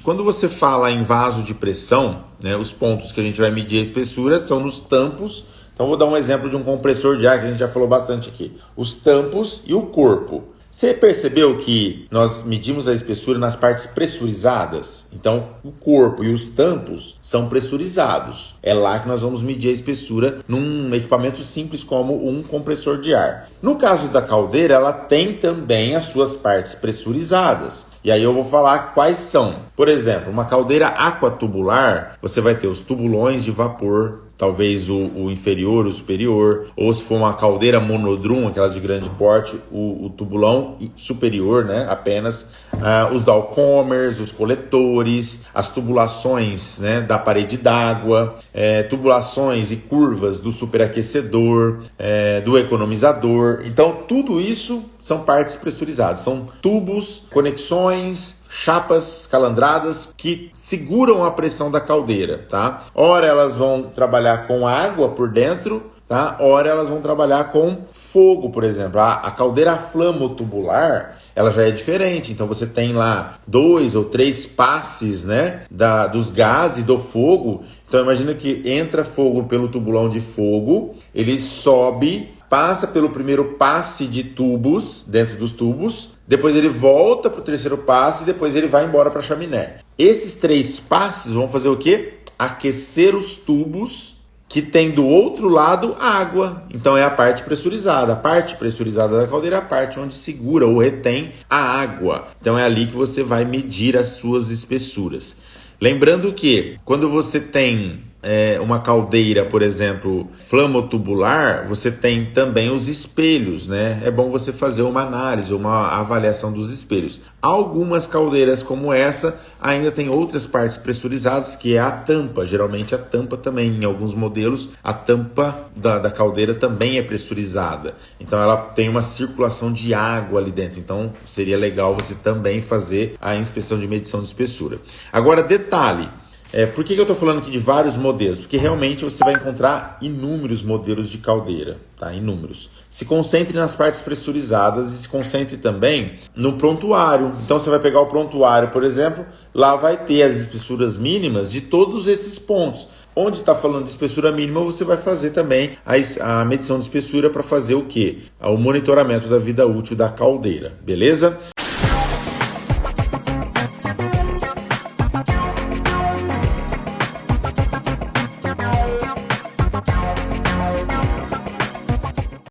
quando você fala em vaso de pressão, né, os pontos que a gente vai medir a espessura são nos tampos. Então vou dar um exemplo de um compressor de ar que a gente já falou bastante aqui. Os tampos e o corpo. Você percebeu que nós medimos a espessura nas partes pressurizadas? Então, o corpo e os tampos são pressurizados. É lá que nós vamos medir a espessura num equipamento simples como um compressor de ar. No caso da caldeira, ela tem também as suas partes pressurizadas. E aí eu vou falar quais são. Por exemplo, uma caldeira aquatubular, você vai ter os tubulões de vapor, talvez o inferior, o superior, ou se for uma caldeira monodrum, aquelas de grande porte, o tubulão superior, né, apenas, os downcomers, os coletores, as tubulações, né, da parede d'água, tubulações e curvas do superaquecedor, do economizador. Então, tudo isso são partes pressurizadas, são tubos, conexões, chapas calandradas que seguram a pressão da caldeira, tá? Ora elas vão trabalhar com água por dentro, tá? Ora elas vão trabalhar com fogo, por exemplo. A caldeira flamotubular, ela já é diferente. Então você tem lá 2 ou 3 passes, né, dos gases do fogo. Então imagina que entra fogo pelo tubulão de fogo, ele sobe, passa pelo primeiro passe de tubos, dentro dos tubos, depois ele volta para o terceiro passe e depois ele vai embora para a chaminé. Esses 3 passes vão fazer o quê? Aquecer os tubos que tem do outro lado água. Então é a parte pressurizada. A parte pressurizada da caldeira é a parte onde segura ou retém a água. Então é ali que você vai medir as suas espessuras. Lembrando que quando você tem uma caldeira, por exemplo, flamotubular, você tem também os espelhos, né? É bom você fazer uma análise, uma avaliação dos espelhos. Algumas caldeiras como essa ainda tem outras partes pressurizadas, que é a tampa. Geralmente a tampa também, em alguns modelos, a tampa da caldeira também é pressurizada. Então ela tem uma circulação de água ali dentro. Então seria legal você também fazer a inspeção de medição de espessura. Agora, detalhe. Por que eu estou falando aqui de vários modelos? Porque realmente você vai encontrar inúmeros modelos de caldeira, tá? Inúmeros. Se concentre nas partes pressurizadas e se concentre também no prontuário. Então você vai pegar o prontuário, por exemplo, lá vai ter as espessuras mínimas de todos esses pontos. Onde está falando de espessura mínima, você vai fazer também a medição de espessura para fazer o quê? O monitoramento da vida útil da caldeira, beleza?